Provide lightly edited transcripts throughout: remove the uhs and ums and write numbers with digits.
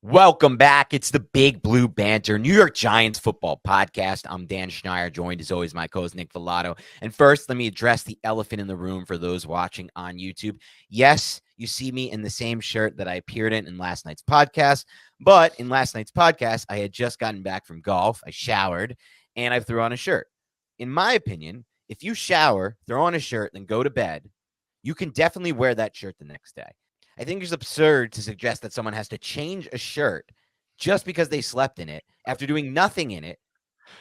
Welcome back. It's the Big Blue Banter, New York Giants football podcast. I'm Dan Schneier, joined as always my co-host Nick Villado. And first, let me address the elephant in the room for those watching on YouTube. Yes, you see me in the same shirt that I appeared in last night's podcast. But in last night's podcast, I had just gotten back from golf. I showered, and I threw on a shirt. In my opinion, if you shower, throw on a shirt, then go to bed, you can definitely wear that shirt the next day. I think it's absurd to suggest that someone has to change a shirt just because they slept in it after doing nothing in it.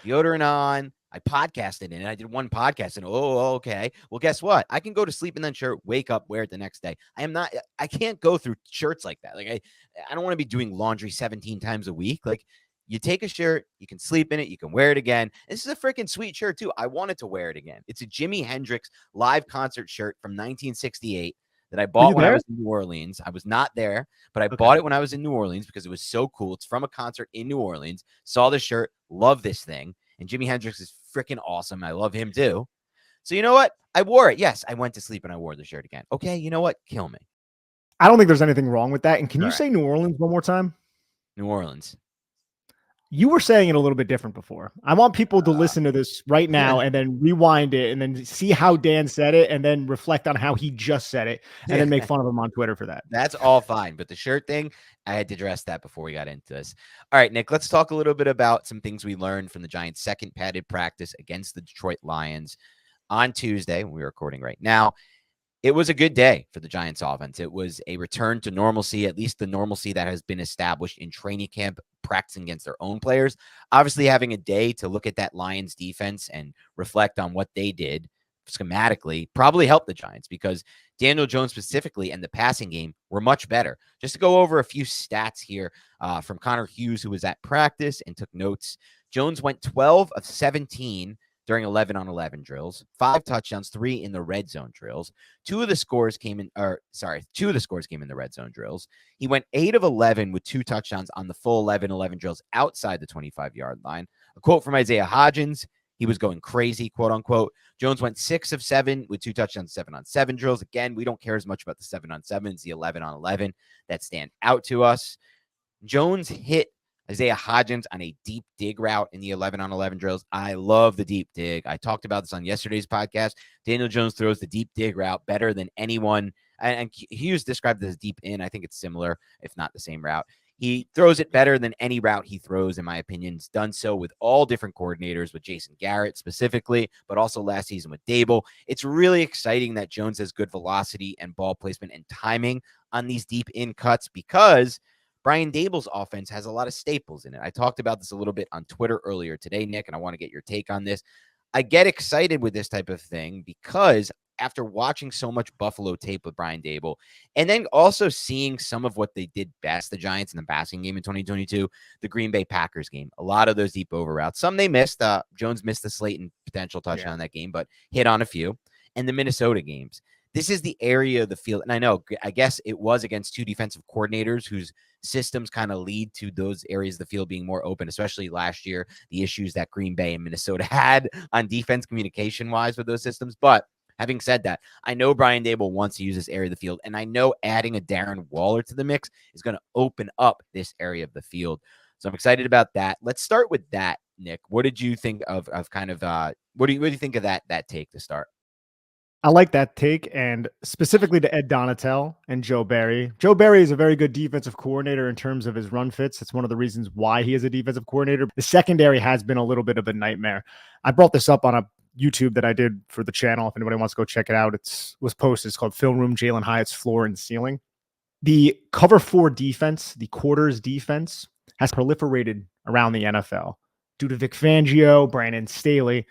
Deodorant on. I podcasted in it. I did one podcast and okay. Well, guess what? I can go to sleep in that shirt, wake up, wear it the next day. I can't go through shirts like that. Like I don't want to be doing laundry 17 times a week. Like you take a shirt, you can sleep in it, you can wear it again. This is a freaking sweet shirt too. I wanted to wear it again. It's a Jimi Hendrix live concert shirt from 1968. That I bought when I was in New Orleans. I was not there, but I bought it when I was in New Orleans because it was so cool. It's from a concert in New Orleans. Saw the shirt, love this thing. And Jimi Hendrix is freaking awesome. I love him too. So you know what? I wore it. Yes, I went to sleep and I wore the shirt again. Okay, you know what? Kill me. I don't think there's anything wrong with that. And can you say New Orleans one more time? New Orleans. You were saying it a little bit different before. I want people to listen to this right now and then rewind it and then see how Dan said it and then reflect on how he just said it and then make fun of him on Twitter for that. That's all fine. But the shirt thing, I had to address that before we got into this. All right, Nick, let's talk a little bit about some things we learned from the Giants' second padded practice against the Detroit Lions on Tuesday. We're recording right now. It was a good day for the Giants offense. It was a return to normalcy, at least the normalcy that has been established in training camp, practicing against their own players. Obviously, having a day to look at that Lions defense and reflect on what they did schematically probably helped the Giants because Daniel Jones specifically and the passing game were much better. Just to go over a few stats here from Connor Hughes, who was at practice and took notes. Jones went 12 of 17 during 11-on-11 drills, 5 touchdowns, 3 in the red zone drills. Two of the scores came in the red zone drills. He went 8 of 11 with 2 touchdowns on the full 11-11 drills outside the 25-yard line. A quote from Isaiah Hodgins, he was going crazy, quote unquote. Jones went 6 of 7 with 2 touchdowns, 7-on-7 drills. Again, we don't care as much about the 7-on-7s, the 11-on-11 that stand out to us. Jones hit Isaiah Hodgins on a deep dig route in the 11-on-11 drills. I love the deep dig. I talked about this on yesterday's podcast. Daniel Jones throws the deep dig route better than anyone. And Hughes described it as deep in. I think it's similar, if not the same route. He throws it better than any route he throws, in my opinion. He's done so with all different coordinators, with Jason Garrett specifically, but also last season with Dable. It's really exciting that Jones has good velocity and ball placement and timing on these deep in cuts because Brian Dable's offense has a lot of staples in it. I talked about this a little bit on Twitter earlier today, Nick, and I want to get your take on this. I get excited with this type of thing because after watching so much Buffalo tape with Brian Dable and then also seeing some of what they did best, the Giants in the passing game in 2022, the Green Bay Packers game, a lot of those deep over routes. Some they missed. Jones missed the Slayton potential touchdown in that game, but hit on a few. And the Minnesota games. This is the area of the field. And I guess it was against 2 defensive coordinators whose systems kind of lead to those areas of the field being more open, especially last year, the issues that Green Bay and Minnesota had on defense communication-wise with those systems. But having said that, I know Brian Dable wants to use this area of the field, and I know adding a Darren Waller to the mix is going to open up this area of the field. So I'm excited about that. Let's start with that, Nick. What did you think of what do you think of that take to start? I like that take, and specifically to Ed Donatel and Joe Barry. Joe Barry is a very good defensive coordinator in terms of his run fits. It's one of the reasons why he is a defensive coordinator. The secondary has been a little bit of a nightmare. I brought this up on a YouTube that I did for the channel. If anybody wants to go check it out, it was posted. It's called Film Room, Jalen Hyatt's Floor and Ceiling. The cover 4 defense, the quarters defense, has proliferated around the NFL due to Vic Fangio, Brandon Staley.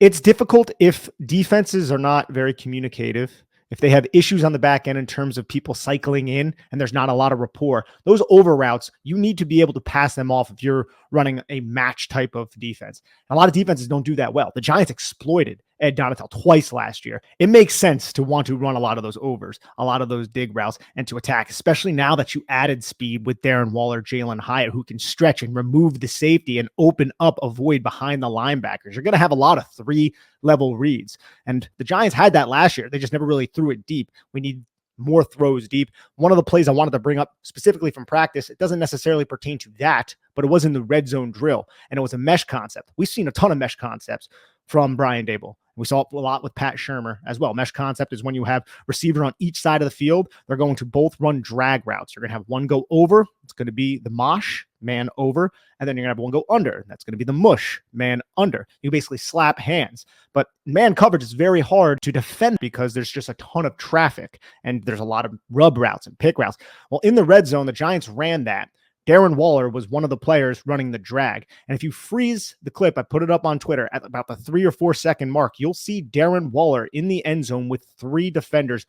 It's difficult if defenses are not very communicative, if they have issues on the back end in terms of people cycling in and there's not a lot of rapport. Those over routes, you need to be able to pass them off if you're running a match type of defense. A lot of defenses don't do that well. The Giants exploited Ed Donatel twice last year. It makes sense to want to run a lot of those overs, a lot of those dig routes, and to attack, especially now that you added speed with Darren Waller, Jalen Hyatt, who can stretch and remove the safety and open up a void behind the linebackers. You're going to have a lot of 3-level reads. And the Giants had that last year. They just never really threw it deep. We need more throws deep. One of the plays I wanted to bring up specifically from practice, it doesn't necessarily pertain to that, but it was in the red zone drill, and it was a mesh concept. We've seen a ton of mesh concepts from Brian Dable. We saw it a lot with Pat Shurmur as well. Mesh concept is when you have receiver on each side of the field. They're going to both run drag routes. You're going to have one go over. It's going to be the mosh, man over. And then you're going to have one go under. That's going to be the mush, man under. You basically slap hands. But man coverage is very hard to defend because there's just a ton of traffic. And there's a lot of rub routes and pick routes. Well, in the red zone, the Giants ran that. Darren Waller was one of the players running the drag. And if you freeze the clip, I put it up on Twitter at about the 3 or 4 second mark, you'll see Darren Waller in the end zone with 3 defenders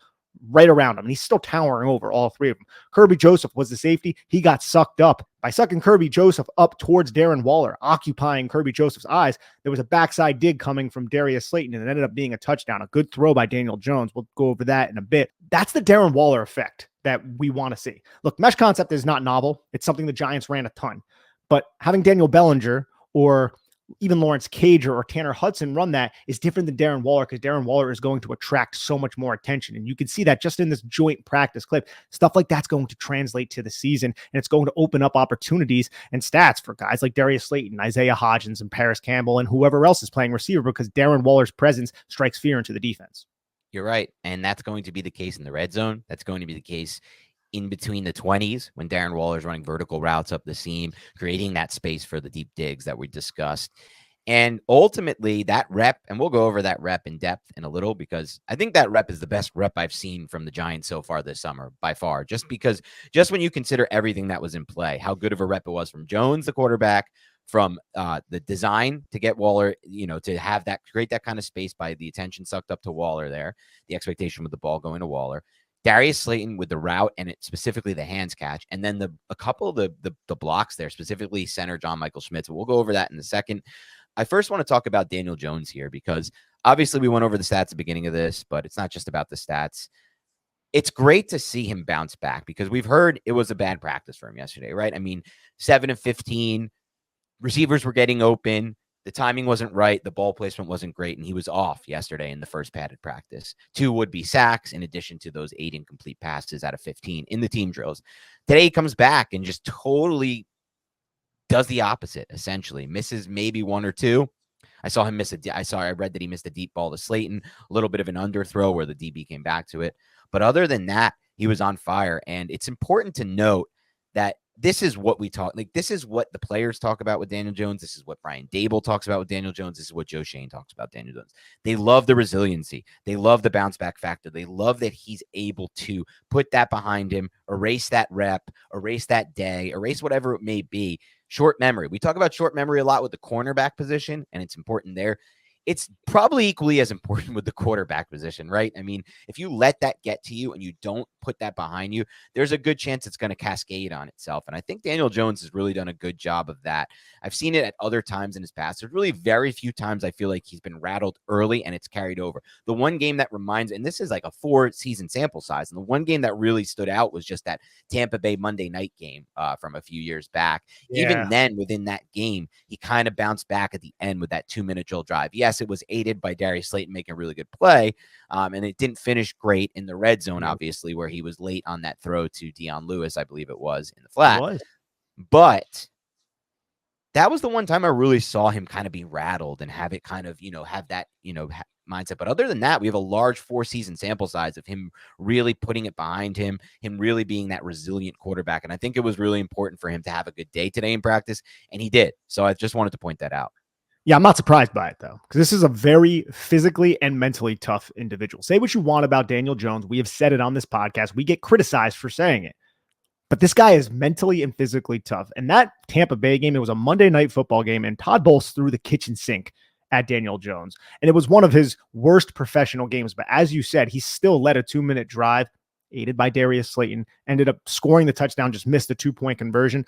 right around him. And he's still towering over all 3 of them. Kirby Joseph was the safety. He got sucked up. By sucking Kirby Joseph up towards Darren Waller, occupying Kirby Joseph's eyes, there was a backside dig coming from Darius Slayton, and it ended up being a touchdown. A good throw by Daniel Jones. We'll go over that in a bit. That's the Darren Waller effect that we want to see. Look, mesh concept is not novel. It's something the Giants ran a ton. But having Daniel Bellinger or even Lawrence Cager or Tanner Hudson run that is different than Darren Waller, because Darren Waller is going to attract so much more attention. And you can see that just in this joint practice clip. Stuff like that's going to translate to the season, and it's going to open up opportunities and stats for guys like Darius Slayton, Isaiah Hodgins, and Paris Campbell, and whoever else is playing receiver, because Darren Waller's presence strikes fear into the defense. You're right. And that's going to be the case in the red zone. That's going to be the case in between the 20s when Darren Waller is running vertical routes up the seam, creating that space for the deep digs that we discussed. And ultimately that rep, and we'll go over that rep in depth in a little, because I think that rep is the best rep I've seen from the Giants so far this summer by far, just when you consider everything that was in play, how good of a rep it was from Jones, the quarterback, from the design to get Waller, to have that, create that kind of space by the attention sucked up to Waller there, the expectation with the ball going to Waller, Darius Slayton with the route and specifically the hands catch, and then a couple of the blocks there, specifically center John Michael Schmitz. We'll go over that in a second. I first want to talk about Daniel Jones here, because obviously we went over the stats at the beginning of this, but it's not just about the stats. It's great to see him bounce back, because we've heard it was a bad practice for him yesterday, right? I mean, 7 of 15, receivers were getting open. The timing wasn't right. The ball placement wasn't great. And he was off yesterday in the first padded practice. 2 would-be sacks in addition to those 8 incomplete passes out of 15 in the team drills. Today he comes back and just totally does the opposite, essentially. Misses maybe 1 or 2. I saw him I read that he missed a deep ball to Slayton, a little bit of an underthrow where the DB came back to it. But other than that, he was on fire. And it's important to note that this is what we talk, like, this is what the players talk about with Daniel Jones. This is what Brian Dable talks about with Daniel Jones. This is what Joe Shane talks about Daniel Jones. They love the resiliency. They love the bounce back factor. They love that he's able to put that behind him, erase that rep, erase that day, erase whatever it may be. Short memory. We talk about short memory a lot with the cornerback position, and it's important there. It's probably equally as important with the quarterback position, right? I mean, if you let that get to you and you don't put that behind you, there's a good chance it's going to cascade on itself. And I think Daniel Jones has really done a good job of that. I've seen it at other times in his past. There's really very few times I feel like he's been rattled early and it's carried over. The one game that reminds, and this is like a 4-season sample size, and the one game that really stood out was just that Tampa Bay Monday night game from a few years back. Yeah. Even then, within that game, he kind of bounced back at the end with that 2-minute drill drive. Yes, it was aided by Darius Slayton making a really good play, and it didn't finish great in the red zone, obviously, where he was late on that throw to Dion Lewis, I believe it was, in the flat. But that was the one time I really saw him kind of be rattled and have it kind of, have that, mindset. But other than that, we have a large 4-season sample size of him really putting it behind him really being that resilient quarterback. And I think it was really important for him to have a good day today in practice, and he did. So I just wanted to point that out. Yeah, I'm not surprised by it, though, because this is a very physically and mentally tough individual. Say what you want about Daniel Jones. We have said it on this podcast. We get criticized for saying it. But this guy is mentally and physically tough. And that Tampa Bay game, it was a Monday night football game, and Todd Bowles threw the kitchen sink at Daniel Jones. And it was one of his worst professional games. But as you said, he still led a 2-minute drive, aided by Darius Slayton, ended up scoring the touchdown, just missed the 2-point conversion.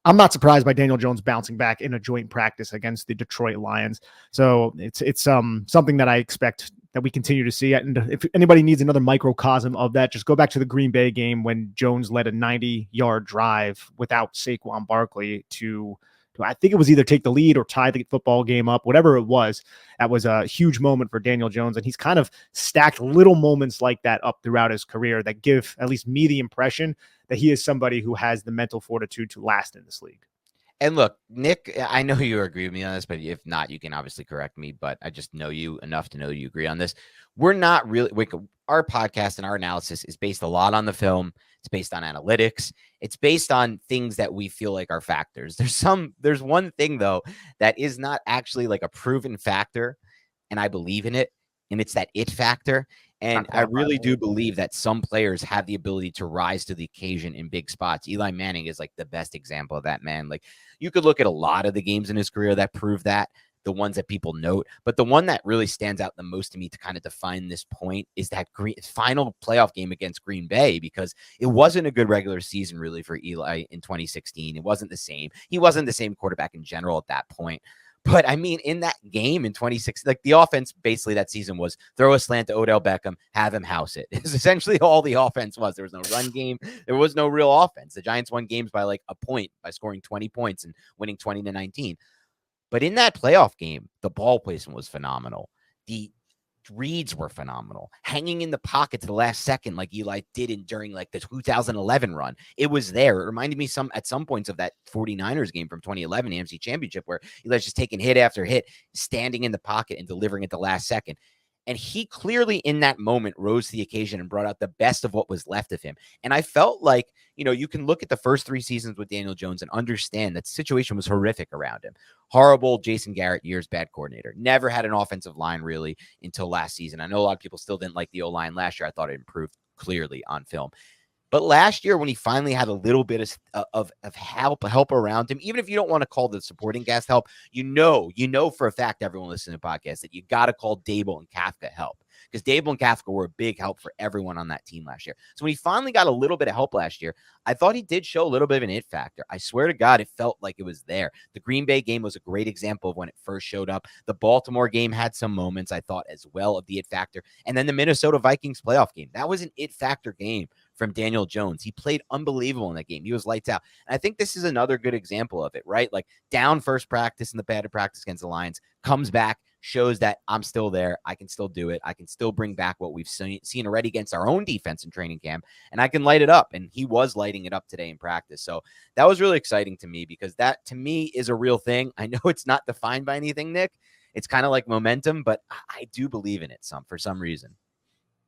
I'm not surprised by Daniel Jones bouncing back in a joint practice against the Detroit Lions. So it's something that I expect that we continue to see. And if anybody needs another microcosm of that, just go back to the Green Bay game when Jones led a 90-yard drive without Saquon Barkley to I think it was either take the lead or tie the football game up, whatever it was. That was a huge moment for Daniel Jones. And he's kind of stacked little moments like that up throughout his career that give at least me the impression that he is somebody who has the mental fortitude to last in this league. And look, Nick, I know you agree with me on this, but if not, you can obviously correct me. But I just know you enough to know you agree on this. We're not really, our podcast and our analysis is based a lot on the film. It's based on analytics. It's based on things that we feel like are factors. There's one thing, though, that is not actually like a proven factor, and I believe in it, and it's that it factor. And I really do believe that some players have the ability to rise to the occasion in big spots. Eli Manning is like the best example of that, man. Like you could look at a lot of the games in his career that prove that, the ones that people note. But the one that really stands out the most to me to kind of define this point is that final playoff game against Green Bay, because it wasn't a good regular season really for Eli in 2016. It wasn't the same. He wasn't the same quarterback in general at that point. But I mean, in that game in 2016, like the offense basically that season was throw a slant to Odell Beckham, have him house it. It's essentially all the offense was. There was no run game. There was no real offense. The Giants won games by like a point by scoring 20 points and winning 20-19. But in that playoff game, the ball placement was phenomenal. The reads were phenomenal. Hanging in the pocket to the last second, like Eli did during like the 2011 run, it was there. It reminded me at some points of that 49ers game from 2011 AFC Championship, where Eli's just taking hit after hit, standing in the pocket and delivering at the last second. And he clearly in that moment rose to the occasion and brought out the best of what was left of him. And I felt like, you can look at the first 3 seasons with Daniel Jones and understand that the situation was horrific around him. Horrible Jason Garrett years, bad coordinator. Never had an offensive line really until last season. I know a lot of people still didn't like the O-line last year. I thought it improved clearly on film. But last year, when he finally had a little bit of help around him, even if you don't want to call the supporting cast help, you know for a fact, everyone listening to the podcast, that you got to call Dable and Kafka help, because Dable and Kafka were a big help for everyone on that team last year. So when he finally got a little bit of help last year, I thought he did show a little bit of an it factor. I swear to God, it felt like it was there. The Green Bay game was a great example of when it first showed up. The Baltimore game had some moments, I thought, as well, of the it factor. And then the Minnesota Vikings playoff game, that was an it factor game from Daniel Jones. He played unbelievable in that game. He was lights out. And I think this is another good example of it, right? Like down first practice in the padded practice against the Lions, comes back, shows that I'm still there. I can still do it. I can still bring back what we've seen already against our own defense in training camp, and I can light it up. And he was lighting it up today in practice. So that was really exciting to me, because that to me is a real thing. I know it's not defined by anything, Nick. It's kind of like momentum, but I do believe in it for some reason.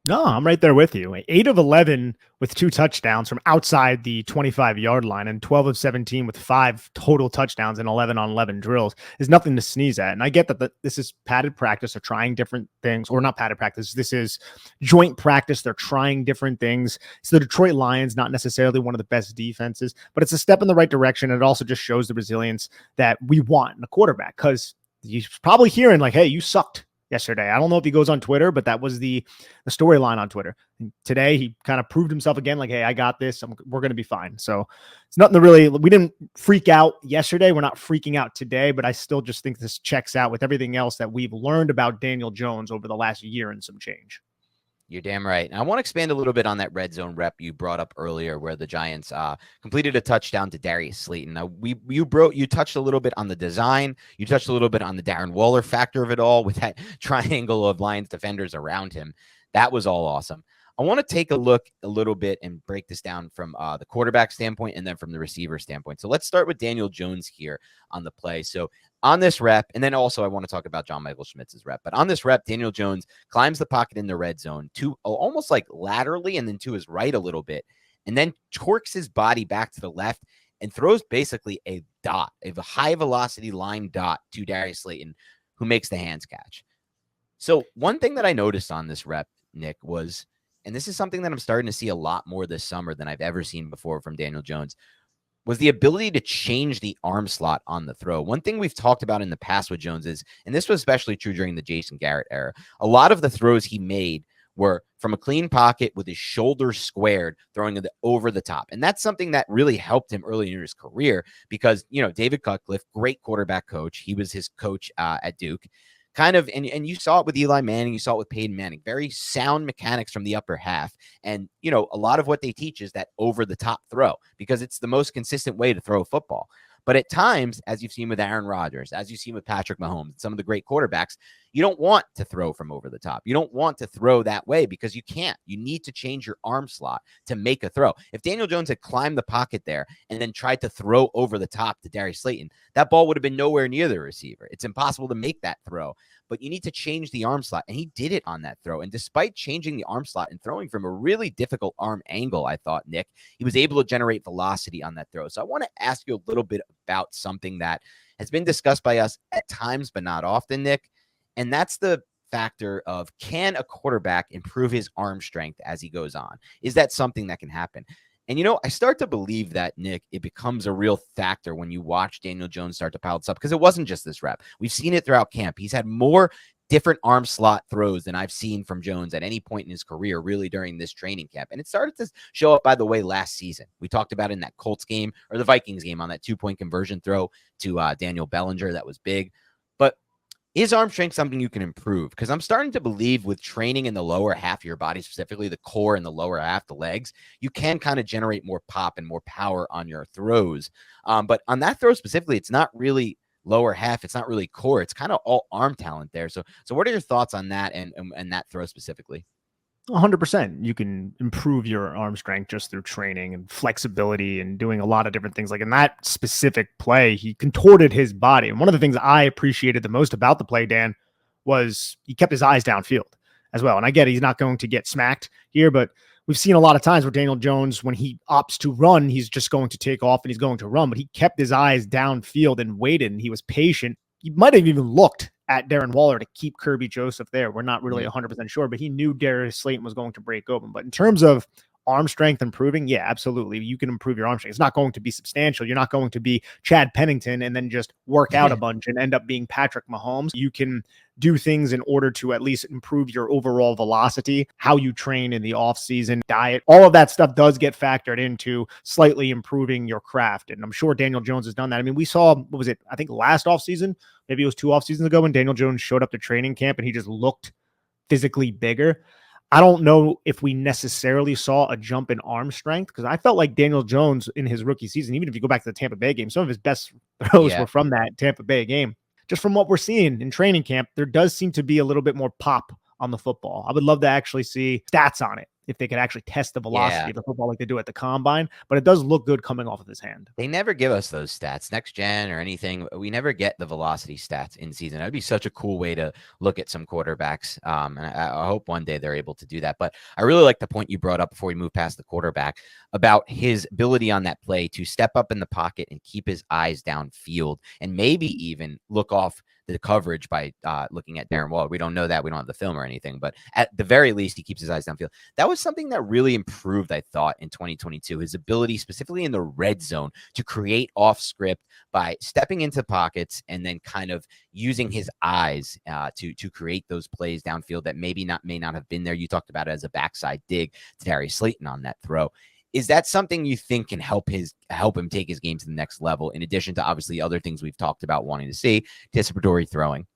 No, I'm right there with you. 8 of 11 with 2 touchdowns from outside the 25-yard line, and 12 of 17 with 5 total touchdowns and 11 on 11 drills is nothing to sneeze at. And I get that this is padded practice. They're trying different things, or not padded practice. This is joint practice. They're trying different things. It's the Detroit Lions, not necessarily one of the best defenses, but it's a step in the right direction. And it also just shows the resilience that we want in a quarterback, because you're probably hearing like, hey, you sucked yesterday. I don't know if he goes on Twitter, but that was the storyline on Twitter. And today, he kind of proved himself again, like, hey, I got this. We're going to be fine. So it's nothing to really, we didn't freak out yesterday. We're not freaking out today, but I still just think this checks out with everything else that we've learned about Daniel Jones over the last year and some change. You're damn right. And I want to expand a little bit on that red zone rep you brought up earlier, where the Giants completed a touchdown to Darius Slayton. Now, you touched a little bit on the design. You touched a little bit on the Darren Waller factor of it all, with that triangle of Lions defenders around him. That was all awesome. I want to take a look a little bit and break this down from the quarterback standpoint and then from the receiver standpoint. So let's start with Daniel Jones here on the play. So on this rep, and then also I want to talk about John Michael Schmitz's rep, but on this rep, Daniel Jones climbs the pocket in the red zone to almost like laterally and then to his right a little bit, and then torques his body back to the left and throws basically a dot, a high velocity line dot to Darius Slayton, who makes the hands catch. So one thing that I noticed on this rep, Nick, was, and this is something that I'm starting to see a lot more this summer than I've ever seen before from Daniel Jones, was the ability to change the arm slot on the throw. One thing we've talked about in the past with Jones is, and this was especially true during the Jason Garrett era, a lot of the throws he made were from a clean pocket with his shoulders squared, throwing it over the top. And that's something that really helped him early in his career, because, David Cutcliffe, great quarterback coach. He was his coach at Duke. Kind of, and you saw it with Eli Manning, you saw it with Peyton Manning, very sound mechanics from the upper half. And, a lot of what they teach is that over the top throw, because it's the most consistent way to throw a football. But at times, as you've seen with Aaron Rodgers, as you've seen with Patrick Mahomes, some of the great quarterbacks, you don't want to throw from over the top. You don't want to throw that way because you can't. You need to change your arm slot to make a throw. If Daniel Jones had climbed the pocket there and then tried to throw over the top to Darius Slayton, that ball would have been nowhere near the receiver. It's impossible to make that throw, but you need to change the arm slot. And he did it on that throw. And despite changing the arm slot and throwing from a really difficult arm angle, I thought, Nick, he was able to generate velocity on that throw. So I want to ask you a little bit about something that has been discussed by us at times, but not often, Nick. And that's the factor of, can a quarterback improve his arm strength as he goes on? Is that something that can happen? And, I start to believe that, Nick, it becomes a real factor when you watch Daniel Jones start to pile this up, because it wasn't just this rep. We've seen it throughout camp. He's had more different arm slot throws than I've seen from Jones at any point in his career, really, during this training camp. And it started to show up, by the way, last season. We talked about it in that Colts game, or the Vikings game, on that 2-point conversion throw to Daniel Bellinger. That was big. But is arm strength something you can improve? Because I'm starting to believe with training in the lower half of your body, specifically the core and the lower half, the legs, you can kind of generate more pop and more power on your throws. But on that throw specifically, it's not really lower half. It's not really core. It's kind of all arm talent there. So what are your thoughts on that and that throw specifically? 100%. You can improve your arm strength just through training and flexibility and doing a lot of different things. Like in that specific play, he contorted his body. And one of the things I appreciated the most about the play, Dan, was he kept his eyes downfield as well. And I get he's not going to get smacked here, but we've seen a lot of times where Daniel Jones, when he opts to run, he's just going to take off and he's going to run, but he kept his eyes downfield and waited, and he was patient. He might have even looked at Darren Waller to keep Kirby Joseph there. We're not really 100% sure, but he knew Darius Slayton was going to break open. But in terms of arm strength improving, yeah, absolutely. You can improve your arm strength. It's not going to be substantial. You're not going to be Chad Pennington and then just work out a bunch and end up being Patrick Mahomes. You can do things in order to at least improve your overall velocity, how you train in the off season, diet, all of that stuff does get factored into slightly improving your craft. And I'm sure Daniel Jones has done that. I mean, we saw, what was it? I think last off season, maybe it was 2 off seasons ago, when Daniel Jones showed up to training camp and he just looked physically bigger. I don't know if we necessarily saw a jump in arm strength, because I felt like Daniel Jones in his rookie season, even if you go back to the Tampa Bay game, some of his best throws were from that Tampa Bay game. Just from what we're seeing in training camp, there does seem to be a little bit more pop on the football. I would love to actually see stats on it, if they could actually test the velocity of the football like they do at the combine, but it does look good coming off of his hand. They never give us those stats, next gen or anything. We never get the velocity stats in season. That'd be such a cool way to look at some quarterbacks. And I hope one day they're able to do that. But I really like the point you brought up before we move past the quarterback about his ability on that play to step up in the pocket and keep his eyes downfield, and maybe even look off the coverage by looking at Darren Waller. We don't know that. We don't have the film or anything, but at the very least, he keeps his eyes downfield. That was something that really improved, I thought, in 2022. His ability, specifically in the red zone, to create off script by stepping into pockets and then kind of using his eyes to create those plays downfield that may not have been there. You talked about it as a backside dig to Darius Slayton on that throw. Is that something you think can help him take his game to the next level, in addition to obviously other things we've talked about wanting to see, anticipatory throwing?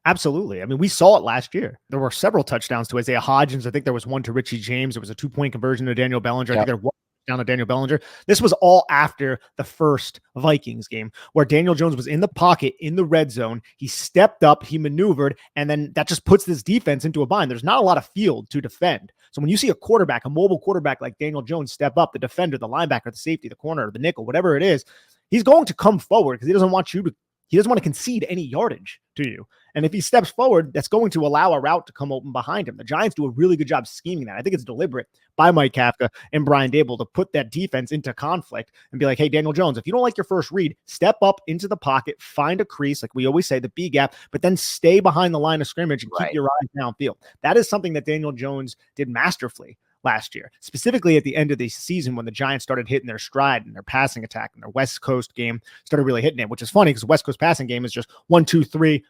Absolutely. I mean, we saw it last year. There were several touchdowns to Isaiah Hodgins. I think there was one to Richie James. There was a 2-point conversion to Daniel Bellinger. I think there was down to Daniel Bellinger. This was all after the first Vikings game, where Daniel Jones was in the pocket in the red zone. He stepped up, he maneuvered, and then that just puts this defense into a bind. There's not a lot of field to defend. So when you see a quarterback, a mobile quarterback like Daniel Jones step up, the defender, the linebacker, the safety, the corner, the nickel, whatever it is, he's going to come forward because he doesn't want to concede any yardage to you. And if he steps forward, that's going to allow a route to come open behind him. The Giants do a really good job scheming that. I think it's deliberate by Mike Kafka and Brian Daboll to put that defense into conflict and be like, hey, Daniel Jones, if you don't like your first read, step up into the pocket, find a crease, like we always say, the B gap, but then stay behind the line of scrimmage and keep your eyes downfield. That is something that Daniel Jones did masterfully last year, specifically at the end of the season when the Giants started hitting their stride and their passing attack, and their West Coast game started really hitting it, which is funny because the West Coast passing game is just 1, 2, 3,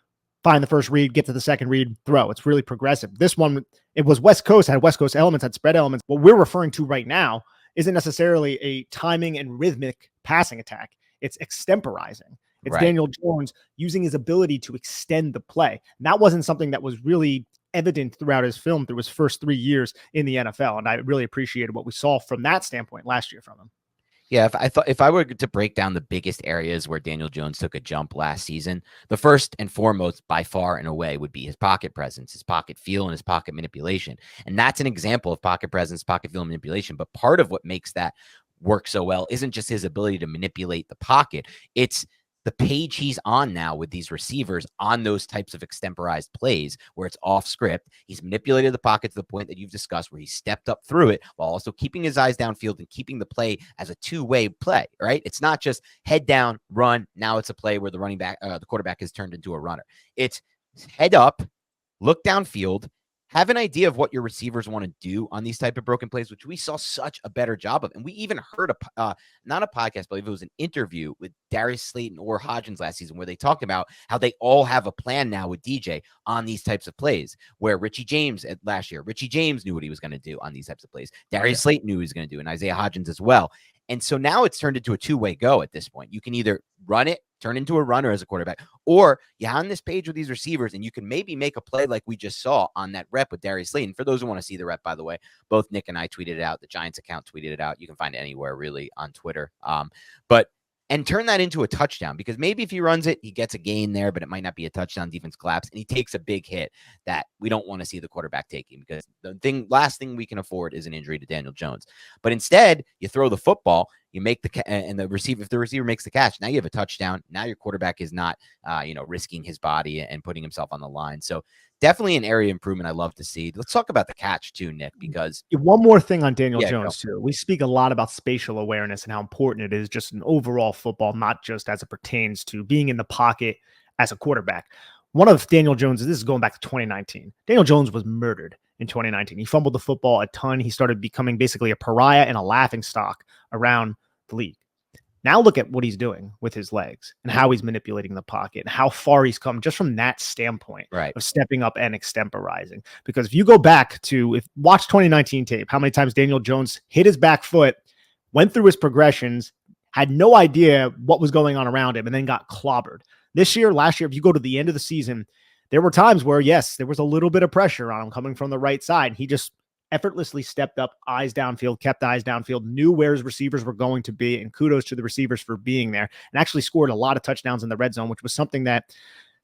find the first read, get to the second read, throw. It's really progressive. This one, it was West Coast, had West Coast elements, had spread elements. What we're referring to right now isn't necessarily a timing and rhythmic passing attack. It's extemporizing. It's Daniel Jones using his ability to extend the play. And that wasn't something that was really evident throughout his film through his first 3 years in the NFL. And I really appreciated what we saw from that standpoint last year from him. Yeah, if I were to break down the biggest areas where Daniel Jones took a jump last season, the first and foremost, by far and away, would be his pocket presence, his pocket feel, and his pocket manipulation. And that's an example of pocket presence, pocket feel, and manipulation. But part of what makes that work so well isn't just his ability to manipulate the pocket; it's the page he's on now with these receivers on those types of extemporized plays where it's off script. He's manipulated the pocket to the point that you've discussed where he stepped up through it while also keeping his eyes downfield and keeping the play as a two-way play, right? It's not just head down, run. Now it's a play where the quarterback is turned into a runner. It's head up, look downfield, have an idea of what your receivers want to do on these type of broken plays, which we saw such a better job of. And we even heard not a podcast, I believe it was an interview with Darius Slayton or Hodgins last season where they talked about how they all have a plan now with DJ on these types of plays, where Richie James last year knew what he was going to do on these types of plays. Darius Slayton knew he was going to do, and Isaiah Hodgins as well. And so now it's turned into a two-way go at this point. You can either run it, turn into a runner as a quarterback, or you're on this page with these receivers and you can maybe make a play like we just saw on that rep with Darius Slayton. For those who want to see the rep, by the way, both Nick and I tweeted it out. The Giants account tweeted it out. You can find it anywhere really on Twitter. And turn that into a touchdown, because maybe if he runs it, he gets a gain there, but it might not be a touchdown. Defense collapse, and he takes a big hit that we don't want to see the quarterback taking, because the last thing we can afford is an injury to Daniel Jones. But instead, you throw the football, you make and the receiver, if the receiver makes the catch, now you have a touchdown. Now your quarterback is not, risking his body and putting himself on the line. So definitely an area improvement I love to see. Let's talk about the catch too, Nick, because one more thing on Daniel Yeah, Jones too. We speak a lot about spatial awareness and how important it is just in overall football, not just as it pertains to being in the pocket as a quarterback. One of Daniel Jones, this is going back to 2019. Daniel Jones was murdered in 2019. He fumbled the football a ton. He started becoming basically a pariah and a laughing stock around the league. Now look at what he's doing with his legs and how he's manipulating the pocket and how far he's come just from that standpoint Right. of stepping up and extemporizing. Because if you go back to watch 2019 tape, how many times Daniel Jones hit his back foot, went through his progressions, had no idea what was going on around him, and then got clobbered. Last year, if you go to the end of the season, there were times where, yes, there was a little bit of pressure on him coming from the right side. He just effortlessly stepped up, eyes downfield, kept eyes downfield, knew where his receivers were going to be, and kudos to the receivers for being there, and actually scored a lot of touchdowns in the red zone, which was something that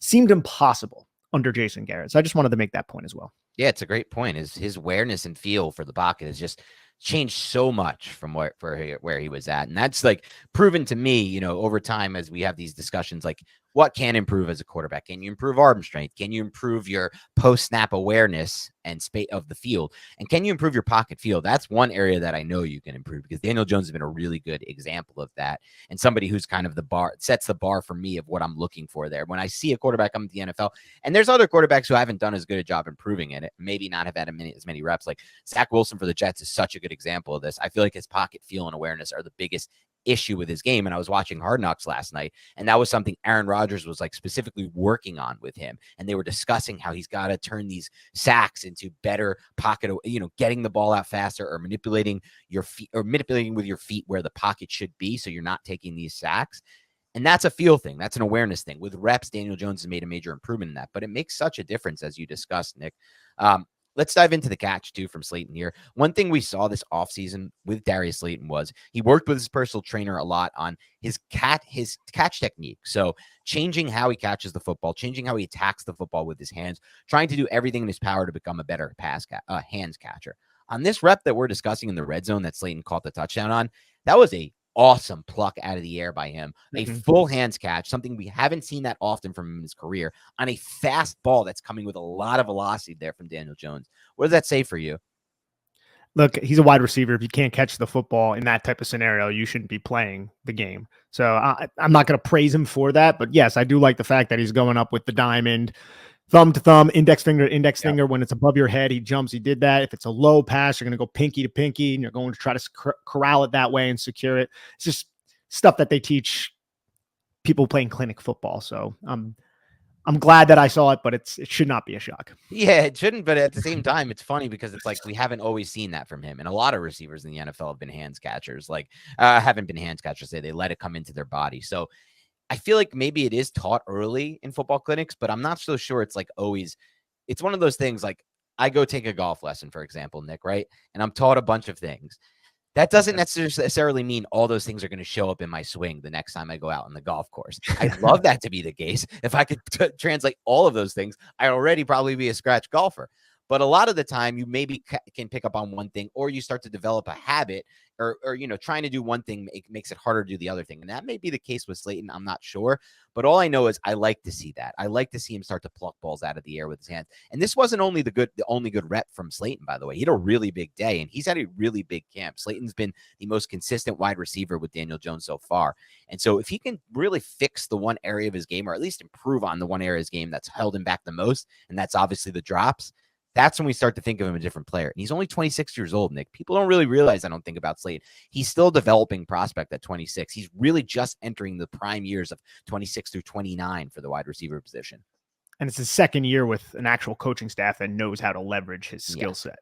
seemed impossible under Jason Garrett. So I just wanted to make that point as well. Yeah, it's a great point. His awareness and feel for the pocket has just changed so much from where he was at. And that's like proven to me, over time as we have these discussions, like what can improve as a quarterback? Can you improve arm strength? Can you improve your post-snap awareness and space of the field? And can you improve your pocket feel? That's one area that I know you can improve, because Daniel Jones has been a really good example of that, and somebody who's kind of sets the bar for me of what I'm looking for there. When I see a quarterback come to the NFL, and there's other quarterbacks who haven't done as good a job improving in it, maybe not have had as many reps, like Zach Wilson for the Jets is such a good example of this. I feel like his pocket feel and awareness are the biggest issue with his game. And I was watching Hard Knocks last night, and that was something Aaron Rodgers was like specifically working on with him. And they were discussing how he's got to turn these sacks into better pocket, getting the ball out faster, or manipulating your feet, or manipulating with your feet where the pocket should be, so you're not taking these sacks. And that's a feel thing. That's an awareness thing. With reps, Daniel Jones has made a major improvement in that, but it makes such a difference, as you discussed, Nick. Let's dive into the catch too from Slayton here. One thing we saw this offseason with Darius Slayton was he worked with his personal trainer a lot on his catch technique. So changing how he catches the football, changing how he attacks the football with his hands, trying to do everything in his power to become a better hands catcher. On this rep that we're discussing in the red zone that Slayton caught the touchdown on, that was a awesome pluck out of the air by him. A full hands catch, something we haven't seen that often from him in his career, on a fast ball that's coming with a lot of velocity there from Daniel Jones. What does that say for you? Look, he's a wide receiver. If you can't catch the football in that type of scenario, you shouldn't be playing the game. So I'm not going to praise him for that. But yes, I do like the fact that he's going up with the diamond, thumb to thumb, index finger to index finger. When it's above your head, he jumps. He did that. If it's a low pass, you're going to go pinky to pinky, and you're going to try to corral it that way and secure it. It's just stuff that they teach people playing clinic football. So I'm glad that I saw it, but it should not be a shock. Yeah, it shouldn't. But at the same time, it's funny because it's like we haven't always seen that from him. And a lot of receivers in the NFL have been hands catchers. Haven't been hands catchers. They let it come into their body. So I feel like maybe it is taught early in football clinics, but I'm not so sure it's like always. It's one of those things, like I go take a golf lesson, for example, Nick, right? And I'm taught a bunch of things. That doesn't necessarily mean all those things are going to show up in my swing the next time I go out on the golf course. I'd love that to be the case. If I could translate all of those things, I'd already probably be a scratch golfer. But a lot of the time, you maybe can pick up on one thing, or you start to develop a habit, or trying to do one thing makes it harder to do the other thing. And that may be the case with Slayton. I'm not sure. But all I know is I like to see that. I like to see him start to pluck balls out of the air with his hands. And this wasn't only the only good rep from Slayton, by the way. He had a really big day, and he's had a really big camp. Slayton's been the most consistent wide receiver with Daniel Jones so far. And so if he can really fix the one area of his game, or at least improve on the one area of his game that's held him back the most, and that's obviously the drops, that's when we start to think of him a different player. And he's only 26 years old, Nick. People don't really realize, I don't think, about Slayton. He's still a developing prospect at 26. He's really just entering the prime years of 26 through 29 for the wide receiver position. And it's his second year with an actual coaching staff that knows how to leverage his skill set.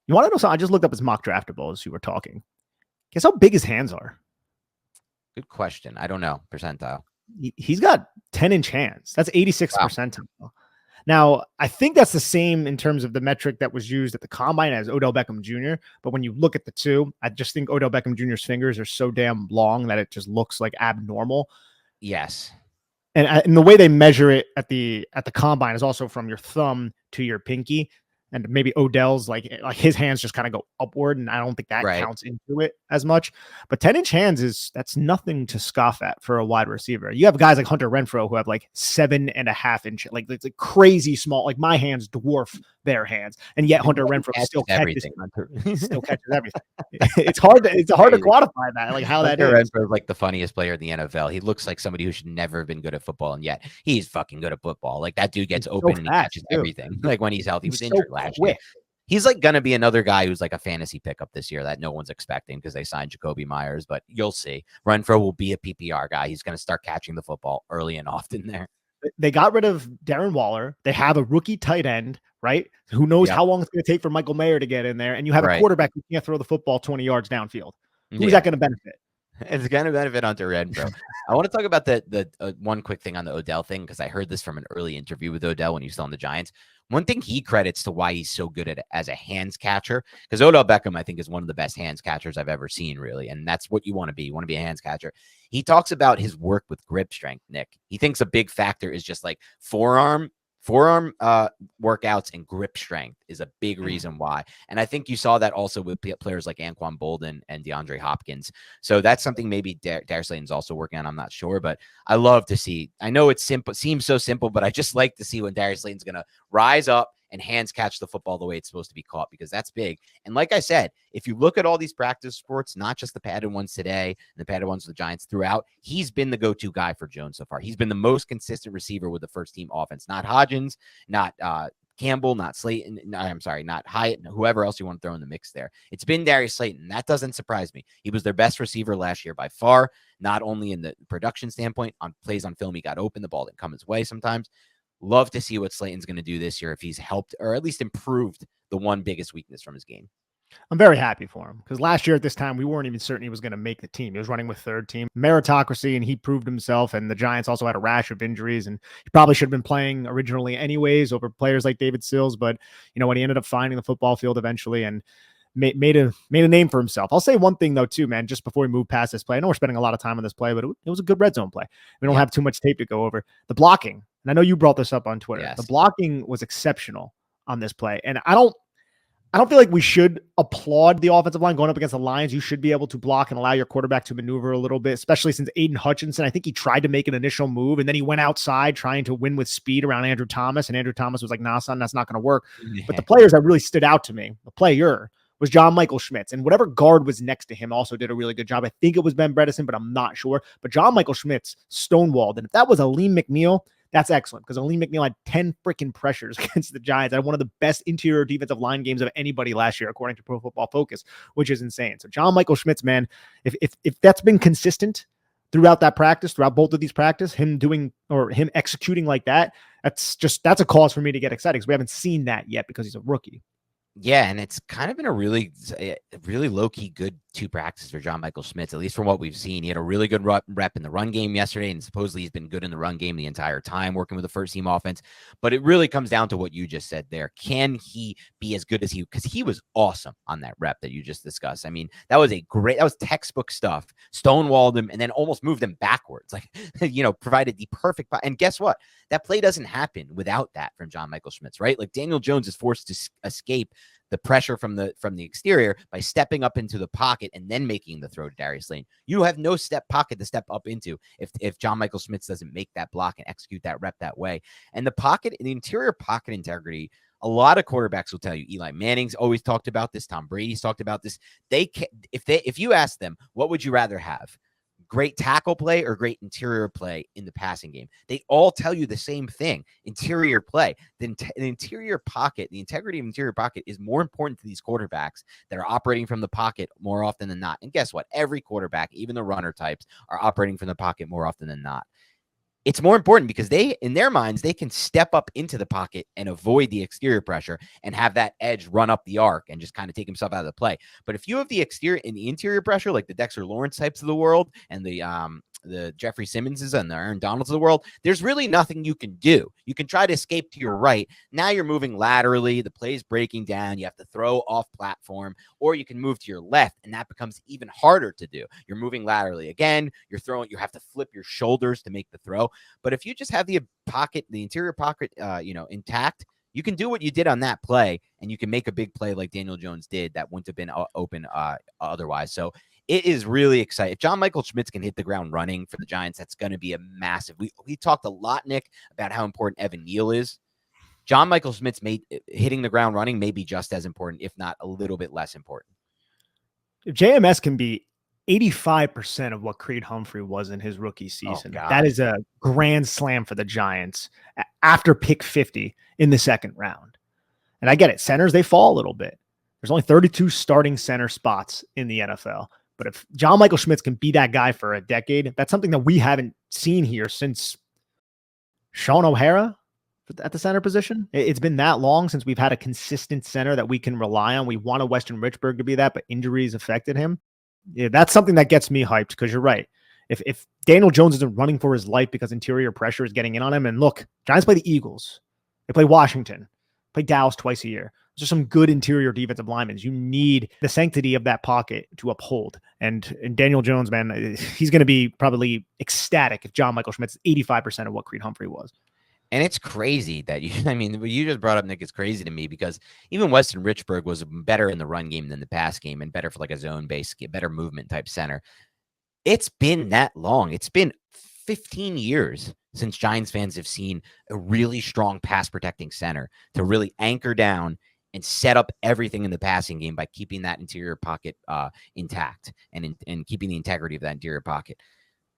You want to know something? I just looked up his mock draftable as you were talking. Guess how big his hands are? Good question. I don't know. Percentile. He's got 10-inch hands. That's 86th percentile. Now, I think that's the same in terms of the metric that was used at the combine as Odell Beckham Jr. But when you look at the two, I just think Odell Beckham Jr.'s fingers are so damn long that it just looks like abnormal. Yes. And the way they measure it at the combine is also from your thumb to your pinky. And maybe Odell's like his hands just kind of go upward, and I don't think that counts into it as much. But 10-inch hands that's nothing to scoff at for a wide receiver. You have guys like Hunter Renfrow who have like 7.5 inch, like it's a crazy small. Like my hands dwarf their hands, and yet Hunter Renfrow still catches everything. Still catches everything. It's hard to quantify that, like how that is. Hunter Renfrow is like the funniest player in the NFL. He looks like somebody who should never have been good at football, and yet he's fucking good at football. Like that dude gets open and he catches everything. Like when he's healthy, he was injured last year. He's like going to be another guy who's like a fantasy pickup this year that no one's expecting because they signed Jacoby Myers, but you'll see. Renfrow will be a PPR guy. He's going to start catching the football early and often there. They got rid of Darren Waller. They have a rookie tight end, right? Who knows how long it's going to take for Michael Mayer to get in there. And you have a quarterback who can't throw the football 20 yards downfield. Who's that going to benefit? It's going to benefit Hunter Renfrow. I want to talk about the one quick thing on the Odell thing, because I heard this from an early interview with Odell when he was still on the Giants. One thing he credits to why he's so good at it as a hands catcher, because Odell Beckham, I think, is one of the best hands catchers I've ever seen, really. And that's what you want to be. You want to be a hands catcher. He talks about his work with grip strength, Nick. He thinks a big factor is just like forearm workouts and grip strength is a big reason why. And I think you saw that also with players like Anquan Bolden and DeAndre Hopkins. So that's something maybe Darius Slayton's also working on. I'm not sure, but I love to see. I know it's simple, seems so simple, but I just like to see when Darius Slayton's going to rise up and hands catch the football the way it's supposed to be caught, because that's big. And like I said, if you look at all these practice sports, not just the padded ones today and the padded ones with the Giants throughout, he's been the go-to guy for Jones so far. He's been the most consistent receiver with the first team offense, not Hodgins, not Campbell, not Slayton. I'm sorry, not Hyatt, whoever else you want to throw in the mix there. It's been Darius Slayton. That doesn't surprise me. He was their best receiver last year by far, not only in the production standpoint, on plays on film, he got open, the ball didn't come his way sometimes. Love to see what Slayton's going to do this year if he's helped or at least improved the one biggest weakness from his game. I'm very happy for him, because last year at this time, we weren't even certain he was going to make the team. He was running with third team meritocracy, and he proved himself. And the Giants also had a rash of injuries, and he probably should have been playing originally anyways over players like David Sills. But, when he ended up finding the football field eventually and made a name for himself. I'll say one thing though, too, man, just before we move past this play, I know we're spending a lot of time on this play, but it was a good red zone play. We don't have too much tape to go over. The blocking, and I know you brought this up on Twitter. Yes. The blocking was exceptional on this play. And I don't feel like we should applaud the offensive line going up against the Lions. You should be able to block and allow your quarterback to maneuver a little bit, especially since Aiden Hutchinson, I think he tried to make an initial move and then he went outside trying to win with speed around Andrew Thomas. And Andrew Thomas was like, nah, son, that's not going to work. Yeah. But the players that really stood out to me, the player was John Michael Schmitz. And whatever guard was next to him also did a really good job. I think it was Ben Bredesen, but I'm not sure. But John Michael Schmitz stonewalled. And if that was Aleem McNeil, that's excellent, because Aleem McNeil had 10 freaking pressures against the Giants. Had one of the best interior defensive line games of anybody last year, according to Pro Football Focus, which is insane. So John Michael Schmitz, man, if that's been consistent throughout that practice, throughout both of these practices, him executing like that, that's a cause for me to get excited, because we haven't seen that yet because he's a rookie. Yeah, and it's kind of been a really low-key good 2 practices for John Michael Schmitz, at least from what we've seen. He had a really good rep in the run game yesterday, and supposedly he's been good in the run game the entire time working with the first team offense. But it really comes down to what you just said there. Can he be as good as because he was awesome on that rep that you just discussed. I mean, that was textbook stuff. Stonewalled him and then almost moved him backwards, like, provided the perfect. And guess what? That play doesn't happen without that from John Michael Schmitz, right? Like, Daniel Jones is forced to escape the pressure from the exterior by stepping up into the pocket and then making the throw to Darius Slayton. You have no pocket to step up into if John Michael Schmitz doesn't make that block and execute that rep that way. And the interior pocket integrity, a lot of quarterbacks will tell you. Eli Manning's always talked about this. Tom Brady's talked about this. If you ask them, what would you rather have? Great tackle play or great interior play in the passing game? They all tell you the same thing: interior play. The interior pocket, the integrity of interior pocket is more important to these quarterbacks that are operating from the pocket more often than not. And guess what? Every quarterback, even the runner types, are operating from the pocket more often than not. It's more important because in their minds, they can step up into the pocket and avoid the exterior pressure and have that edge run up the arc and just kind of take himself out of the play. But if you have the exterior and the interior pressure, like the Dexter Lawrence types of the world and the Jeffrey Simmonses and the Aaron Donalds of the world, there's really nothing you can do. You can try to escape to your right. Now you're moving laterally. The play's breaking down. You have to throw off platform, or you can move to your left, and that becomes even harder to do. You're moving laterally again. You have to flip your shoulders to make the throw. But if you just have the interior pocket, intact, you can do what you did on that play, and you can make a big play like Daniel Jones did that wouldn't have been open otherwise. So it is really exciting. If John Michael Schmitz can hit the ground running for the Giants, that's going to be a massive. We talked a lot, Nick, about how important Evan Neal is. John Michael Schmitz hitting the ground running may be just as important, if not a little bit less important. If JMS can be 85% of what Creed Humphrey was in his rookie season, that is a grand slam for the Giants after pick 50 in the second round. And I get it. Centers, they fall a little bit. There's only 32 starting center spots in the NFL. But if John Michael Schmitz can be that guy for a decade, that's something that we haven't seen here since Sean O'Hara at the center position. It's been that long since we've had a consistent center that we can rely on. We wanted Weston Richburg to be that, but injuries affected him. Yeah, that's something that gets me hyped because you're right. If Daniel Jones isn't running for his life because interior pressure is getting in on him, and look, Giants play the Eagles. They play Washington. Play Dallas twice a year. Those are some good interior defensive linemen. You need the sanctity of that pocket to uphold. And Daniel Jones, man, he's going to be probably ecstatic if John Michael Schmitz is 85% of what Creed Humphrey was. And it's crazy that what you just brought up, Nick, is crazy to me because even Weston Richburg was better in the run game than the pass game and better for like a zone-based, better movement type center. It's been that long. It's been 15 years since Giants fans have seen a really strong pass protecting center to really anchor down and set up everything in the passing game by keeping that interior pocket intact and keeping the integrity of that interior pocket.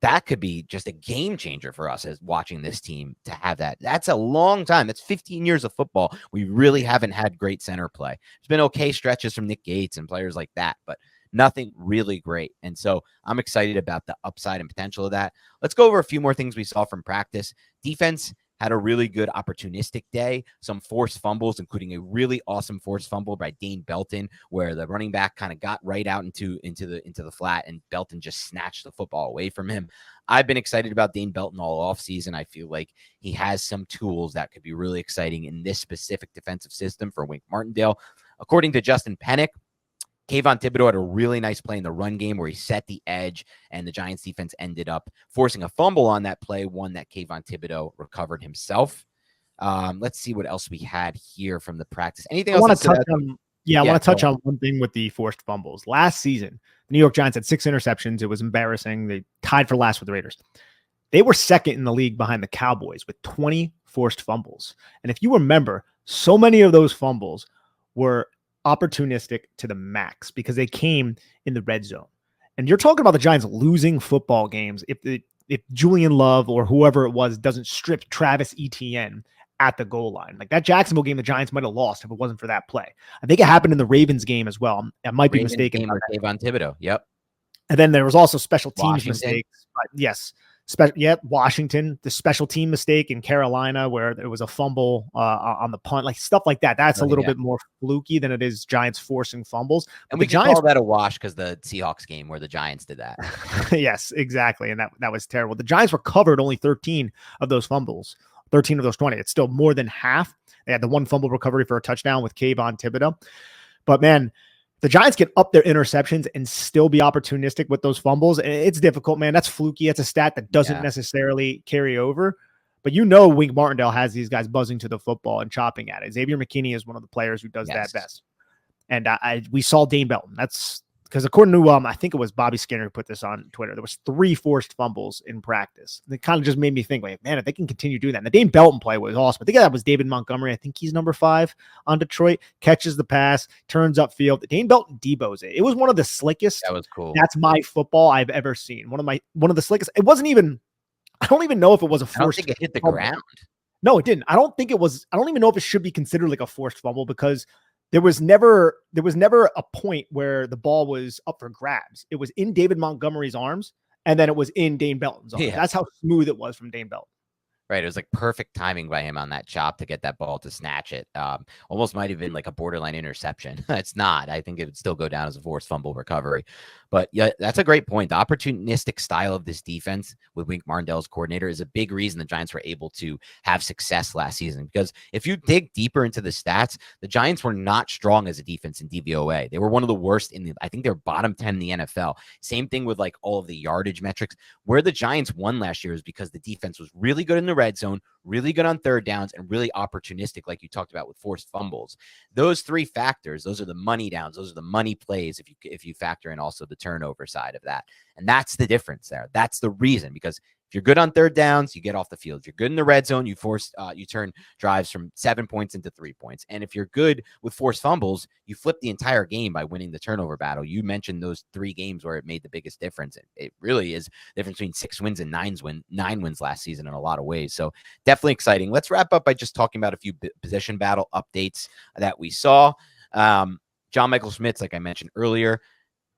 That could be just a game changer for us as watching this team to have that. That's a long time. That's 15 years of football. We really haven't had great center play. There's been okay stretches from Nick Gates and players like that, but nothing really great. And so I'm excited about the upside and potential of that. Let's go over a few more things we saw from practice. Defense had a really good opportunistic day, some forced fumbles, including a really awesome forced fumble by Dane Belton, where the running back kind of got right out into the flat, and Belton just snatched the football away from him. I've been excited about Dane Belton all offseason. I feel like he has some tools that could be really exciting in this specific defensive system for Wink Martindale. According to Justin Pennick, Kayvon Thibodeau had a really nice play in the run game where he set the edge, and the Giants defense ended up forcing a fumble on that play, one that Kayvon Thibodeau recovered himself. Let's see what else we had here from the practice. Anything else? I want to touch on one thing with the forced fumbles. Last season, the New York Giants had 6 interceptions. It was embarrassing. They tied for last with the Raiders. They were second in the league behind the Cowboys with 20 forced fumbles. And if you remember, so many of those fumbles were opportunistic to the max because they came in the red zone. And you're talking about the Giants losing football games if Julian Love or whoever it was doesn't strip Travis Etienne at the goal line. Like that Jacksonville game, the Giants might have lost if it wasn't for that play. I think it happened in the Ravens game as well. I might be mistaken. Kayvon Thibodeau. Yep. And then there was also special teams mistakes. But yes, Washington, the special team mistake in Carolina where there was a fumble on the punt, like stuff like that. That's a little bit more fluky than it is Giants forcing fumbles. But and we can call that a wash because the Seahawks game where the Giants did that. Yes, exactly. And that was terrible. The Giants recovered only 13 of those fumbles, 13 of those 20. It's still more than half. They had the one fumble recovery for a touchdown with Kayvon Thibodeau. But man, the Giants can up their interceptions and still be opportunistic with those fumbles. It's difficult, man. That's fluky. It's a stat that doesn't necessarily carry over. But Wink Martindale has these guys buzzing to the football and chopping at it. Xavier McKinney is one of the players who does that best. And we saw Dane Belton. That's because according to I think it was Bobby Skinner who put this on Twitter, there was 3 forced fumbles in practice. And it kind of just made me think, like, man, if they can continue doing that. And the Dane Belton play was awesome. I think that was David Montgomery. I think he's number 5 on Detroit. Catches the pass, turns upfield. Dane Belton debo's it. It was one of the slickest. That was cool. That's my football I've ever seen. One of the slickest. It wasn't even. I don't even know if it was a forced. I don't think it hit the ground. No, it didn't. I don't think it was. I don't even know if it should be considered like a forced fumble because there was never a point where the ball was up for grabs. It was in David Montgomery's arms, and then it was in Dane Belton's arms. Yeah. That's how smooth it was from Dane Belton. Right. It was like perfect timing by him on that chop to get that ball to snatch it. Almost might have been like a borderline interception. It's not. I think it would still go down as a forced fumble recovery. But yeah, that's a great point. The opportunistic style of this defense with Wink Martindale's coordinator is a big reason the Giants were able to have success last season. Because if you dig deeper into the stats, the Giants were not strong as a defense in DVOA. They were one of the worst I think they're bottom 10 in the NFL. Same thing with like all of the yardage metrics. Where the Giants won last year is because the defense was really good in the red zone, really good on third downs, and really opportunistic, like you talked about with forced fumbles. Those 3 factors, those are the money downs, those are the money plays if you factor in also the turnover side of that. And that's the difference there. That's the reason, because if you're good on third downs, you get off the field. If you're good in the red zone, you turn drives from 7 points into 3 points. And if you're good with forced fumbles, you flip the entire game by winning the turnover battle. You mentioned those 3 games where it made the biggest difference. It really is the difference between 6 wins and 9 wins last season in a lot of ways. So definitely exciting. Let's wrap up by just talking about a few position battle updates that we saw. John Michael Schmitz, like I mentioned earlier,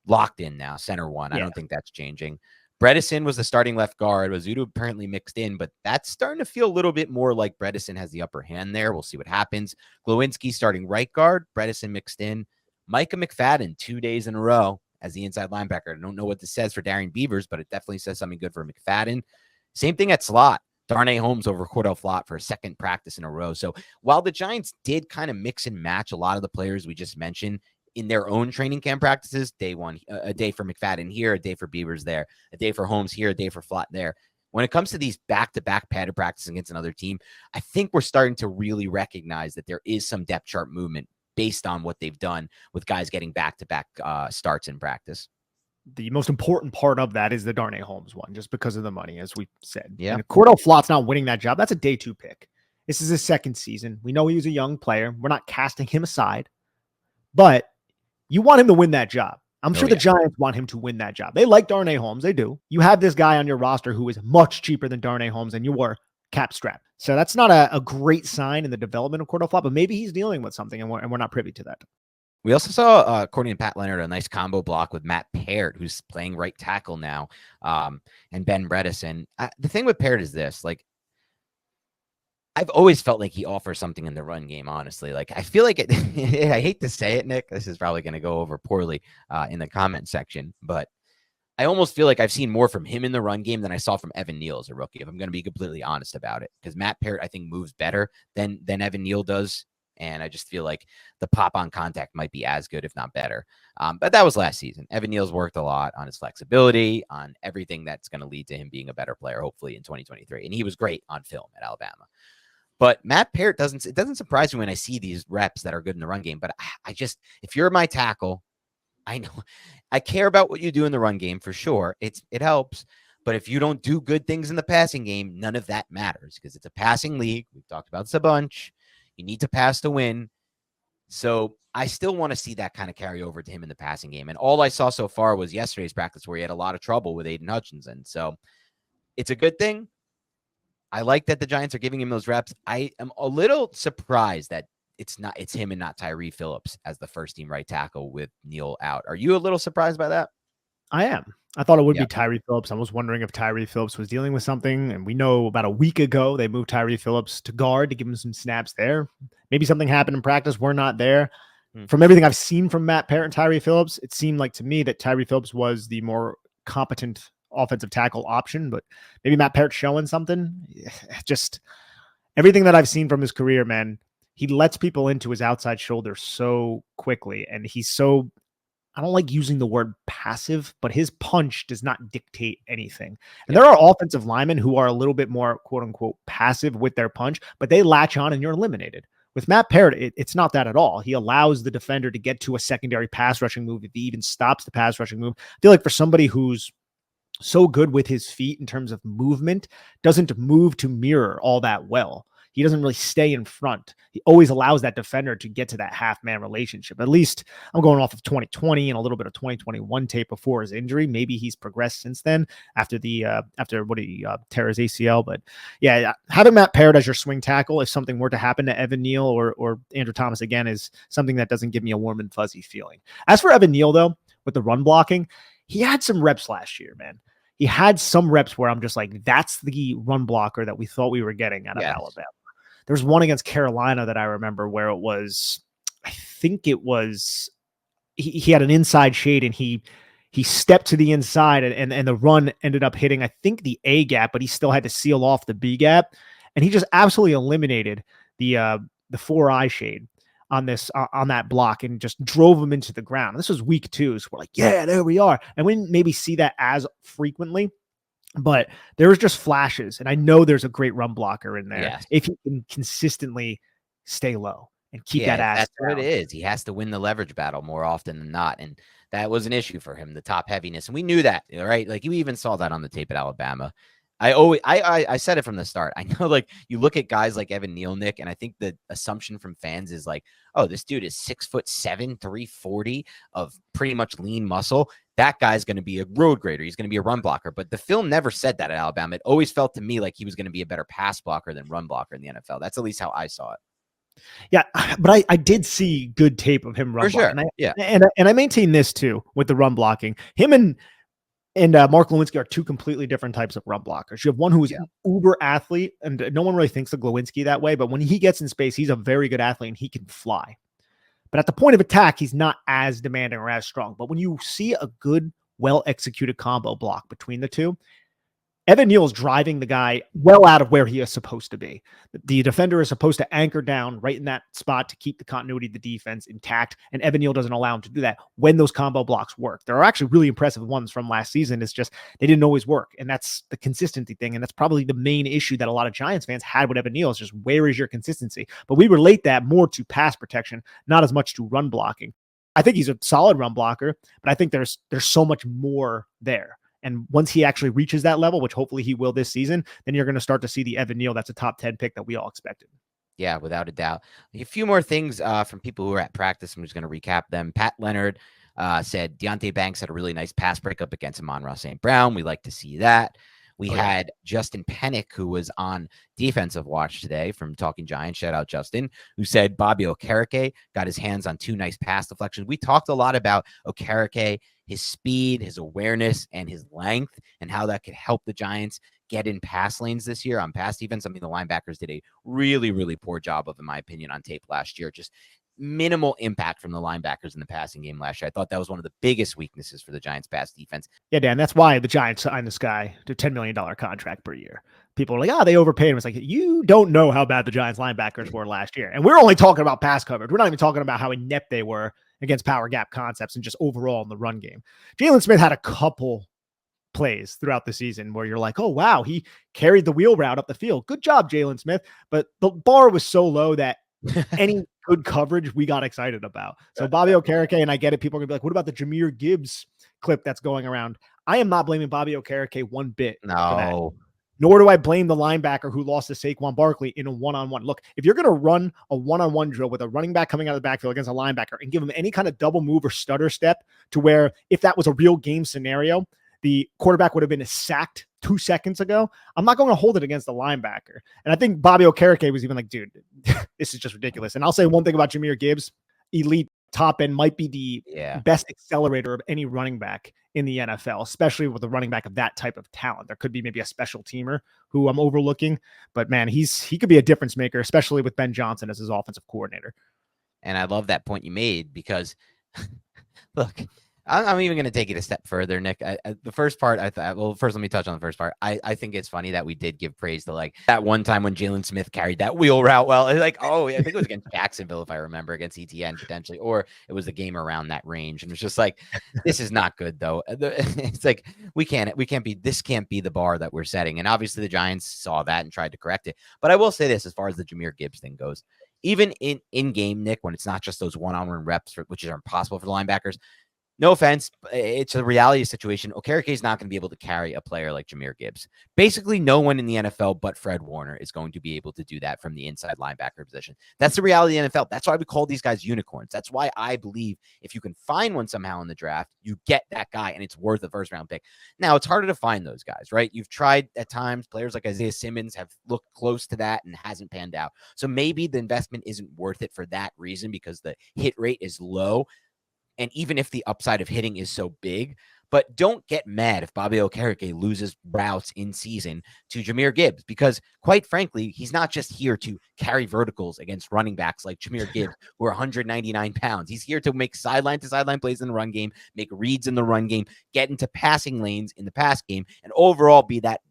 locked in now, center 1. Yeah. I don't think that's changing. Bredesen was the starting left guard. Rizzuto apparently mixed in, but that's starting to feel a little bit more like Bredesen has the upper hand there. We'll see what happens. Glowinski starting right guard. Bredesen mixed in. Micah McFadden 2 days in a row as the inside linebacker. I don't know what this says for Darian Beavers, but it definitely says something good for McFadden. Same thing at slot. Darnay Holmes over Cordell Flott for a second practice in a row. So while the Giants did kind of mix and match a lot of the players we just mentioned in their own training camp practices, day one, a day for McFadden here, a day for Beavers there, a day for Holmes here, a day for Flott there. When it comes to these back-to-back padded practices against another team, I think we're starting to really recognize that there is some depth chart movement based on what they've done with guys getting back-to-back starts in practice. The most important part of that is the Darnay Holmes one, just because of the money, as we said. Yeah. And if Cordell Flott's not winning that job, that's a day 2 pick. This is his second season. We know he was a young player. We're not casting him aside, but you want him to win that job. I'm sure the Giants want him to win that job. They like Darnay Holmes. They do. You have this guy on your roster who is much cheaper than Darnay Holmes and you were cap strapped. So that's not a great sign in the development of Cordell Flott, but maybe he's dealing with something and we're not privy to that. We also saw, according to Pat Leonard, a nice combo block with Matt Peart, who's playing right tackle now, and Ben Bredesen. The thing with Peart is this, like, I've always felt like he offers something in the run game, honestly. Like, I feel like it, I hate to say it, Nick, this is probably going to go over poorly in the comment section, but I almost feel like I've seen more from him in the run game than I saw from Evan Neal as a rookie, if I'm going to be completely honest about it. Because Matt Peart, I think, moves better than Evan Neal does. And I just feel like the pop on contact might be as good, if not better. But that was last season. Evan Neal's worked a lot on his flexibility, on everything that's going to lead to him being a better player, hopefully, in 2023. And he was great on film at Alabama. But Matt Peart it doesn't surprise me when I see these reps that are good in the run game. But I just, if you're my tackle, I know I care about what you do in the run game for sure. It helps. But if you don't do good things in the passing game, none of that matters because it's a passing league. We've talked about this a bunch. You need to pass to win. So I still want to see that kind of carry over to him in the passing game. And all I saw so far was yesterday's practice where he had a lot of trouble with Aiden Hutchinson. So it's a good thing. I like that the Giants are giving him those reps. I am a little surprised that it's him and not Tyree Phillips as the first team right tackle with Neal out. Are you a little surprised by that? I am. I thought it would be Yep. Tyree Phillips. I was wondering if Tyree Phillips was dealing with something. And we know about a week ago, they moved Tyree Phillips to guard to give him some snaps there. Maybe something happened in practice. We're not there. From everything I've seen from Matt Parrott and Tyree Phillips, it seemed like to me that Tyree Phillips was the more competent offensive tackle option, but maybe Matt Parrott's showing something. Just everything that I've seen from his career, man, he lets people into his outside shoulder so quickly. And he's so, I don't like using the word passive, but his punch does not dictate anything. And there are offensive linemen who are a little bit more quote unquote passive with their punch, but they latch on and you're eliminated. With Matt Parrott, it's not that at all. He allows the defender to get to a secondary pass rushing move if he even stops the pass rushing move. I feel like for somebody who's so good with his feet in terms of movement, doesn't move to mirror all that well. He doesn't really stay in front. He always allows that defender to get to that half-man relationship. At least I'm going off of 2020 and a little bit of 2021 tape before his injury. Maybe he's progressed since then after what he tear his ACL. But yeah, having Matt Parrott as your swing tackle, if something were to happen to Evan Neal or Andrew Thomas again, is something that doesn't give me a warm and fuzzy feeling. As for Evan Neal, though, with the run blocking, he had some reps last year, man. He had some reps where I'm just like, that's the run blocker that we thought we were getting out of Alabama. There's one against Carolina that I remember where it was, I think it was, he had an inside shade and he stepped to the inside and the run ended up hitting, I think, the A gap, but he still had to seal off the B gap. And he just absolutely eliminated the 4-eye shade on that block and just drove him into the ground. This was week 2. So we're like, yeah, there we are. And we didn't maybe see that as frequently, but there was just flashes. And I know there's a great run blocker in there if he can consistently stay low and keep that ass that's down. what it is. He has to win the leverage battle more often than not. And that was an issue for him, the top heaviness. And we knew that, right? Like you even saw that on the tape at Alabama. I said it from the start. I know, like, you look at guys like Evan Neal, Nick, and I think the assumption from fans is like, oh, this dude is 6'7", 340 of pretty much lean muscle. That guy's going to be a road grader. He's going to be a run blocker. But the film never said that at Alabama. It always felt to me like he was going to be a better pass blocker than run blocker in the NFL. That's at least how I saw it. Yeah, but I did see good tape of him run blocking. And I maintain this too with the run blocking. Him and Mark Lewinsky are two completely different types of run blockers. You have one who is an uber athlete, and no one really thinks of Lewinsky that way, but when he gets in space, he's a very good athlete and he can fly. But at the point of attack, he's not as demanding or as strong. But when you see a good, well-executed combo block between the two, Evan Neal is driving the guy well out of where he is supposed to be. The defender is supposed to anchor down right in that spot to keep the continuity of the defense intact, and Evan Neal doesn't allow him to do that when those combo blocks work. There are actually really impressive ones from last season. It's just they didn't always work, and that's the consistency thing, and that's probably the main issue that a lot of Giants fans had with Evan Neal is just where is your consistency? But we relate that more to pass protection, not as much to run blocking. I think he's a solid run blocker, but I think there's so much more there. And once he actually reaches that level, which hopefully he will this season, then you're going to start to see the Evan Neal that's a top 10 pick that we all expected. Yeah, without a doubt. A few more things from people who are at practice. I'm just going to recap them. Pat Leonard said Deonte Banks had a really nice pass breakup against Amon-Ra St. Brown. We like to see that. We had Justin Pennick, who was on defensive watch today from Talking Giants. Shout out, Justin, who said Bobby Okereke got his hands on 2 nice pass deflections. We talked a lot about Okereke, his speed, his awareness, and his length, and how that could help the Giants get in pass lanes this year on pass defense. I mean, the linebackers did a really, really poor job of, in my opinion, on tape last year. Just minimal impact from the linebackers in the passing game last year. I thought that was one of the biggest weaknesses for the Giants pass defense. Yeah, Dan, that's why the Giants signed this guy to a $10 million contract per year. People are like, they overpaid him. It's like, you don't know how bad the Giants linebackers were last year. And we're only talking about pass coverage. We're not even talking about how inept they were against power gap concepts and just overall in the run game. Jalen Smith had a couple plays throughout the season where you're like, oh, wow, he carried the wheel route up the field. Good job, Jalen Smith. But the bar was so low that any good coverage we got excited about. So Bobby Okereke, and I get it, people are gonna be like, what about the Jahmyr Gibbs clip that's going around? I am not blaming Bobby Okereke one bit. No. Nor do I blame the linebacker who lost to Saquon Barkley in a one-on-one. Look, if you're going to run a one-on-one drill with a running back coming out of the backfield against a linebacker and give him any kind of double move or stutter step to where if that was a real game scenario, the quarterback would have been sacked 2 seconds ago, I'm not going to hold it against the linebacker. And I think Bobby Okereke was even like, dude, this is just ridiculous. And I'll say one thing about Jahmyr Gibbs, elite top end might be the Yeah. best accelerator of any running back in the NFL, especially with a running back of that type of talent. There could be maybe a special teamer who I'm overlooking, but man, he could be a difference maker, especially with Ben Johnson as his offensive coordinator. And I love that point you made because look, I'm even going to take it a step further, Nick. The first part, I thought, well, first let me touch on the first part. I think it's funny that we did give praise to like that one time when Jalen Smith carried that wheel route well. Like, oh, I think it was against Jacksonville, if I remember, against ETN potentially, or it was the game around that range. And it's just like, this is not good though. It's like this can't be the bar that we're setting. And obviously the Giants saw that and tried to correct it. But I will say this, as far as the Jahmyr Gibbs thing goes, even in game, Nick, when it's not just those one-on-one reps, which are impossible for the linebackers. No offense, it's a reality situation. Okereke is not going to be able to carry a player like Jahmyr Gibbs. Basically, no one in the NFL but Fred Warner is going to be able to do that from the inside linebacker position. That's the reality of the NFL. That's why we call these guys unicorns. That's why I believe if you can find one somehow in the draft, you get that guy and it's worth a first-round pick. Now, it's harder to find those guys, right? You've tried at times. Players like Isaiah Simmons have looked close to that and hasn't panned out. So maybe the investment isn't worth it for that reason because the hit rate is low. And even if the upside of hitting is so big, but don't get mad if Bobby Okereke loses routes in season to Jahmyr Gibbs, because quite frankly, he's not just here to carry verticals against running backs like Jahmyr Gibbs, who are 199 pounds. He's here to make sideline to sideline plays in the run game, make reads in the run game, get into passing lanes in the pass game, and overall be that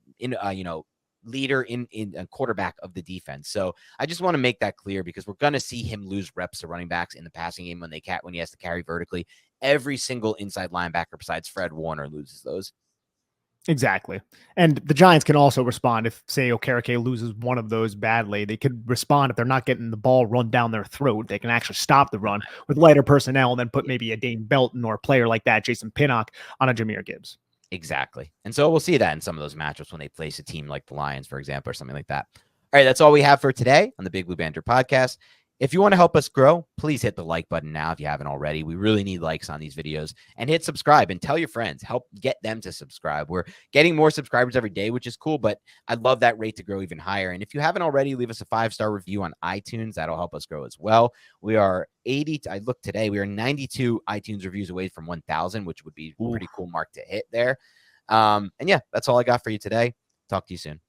leader in a quarterback of the defense. So I just want to make that clear because we're going to see him lose reps to running backs in the passing game when he has to carry vertically. Every single inside linebacker besides Fred Warner loses those. Exactly. And the Giants can also respond if, say, Okereke loses one of those badly. They could respond if they're not getting the ball run down their throat. They can actually stop the run with lighter personnel and then put maybe a Dane Belton or a player like that, Jason Pinnock, on a Jahmyr Gibbs. Exactly. And so we'll see that in some of those matchups when they face a team like the Lions, for example, or something like that. All right, that's all we have for today on the Big Blue Banter podcast. If you want to help us grow, please hit the like button now if you haven't already. We really need likes on these videos, and hit subscribe and tell your friends. Help get them to subscribe. We're getting more subscribers every day, which is cool, but I'd love that rate to grow even higher. And if you haven't already, leave us a 5-star review on iTunes. That'll help us grow as well. We are 80. I looked today. We are 92 iTunes reviews away from 1,000, which would be a pretty cool mark to hit there. And yeah, that's all I got for you today. Talk to you soon.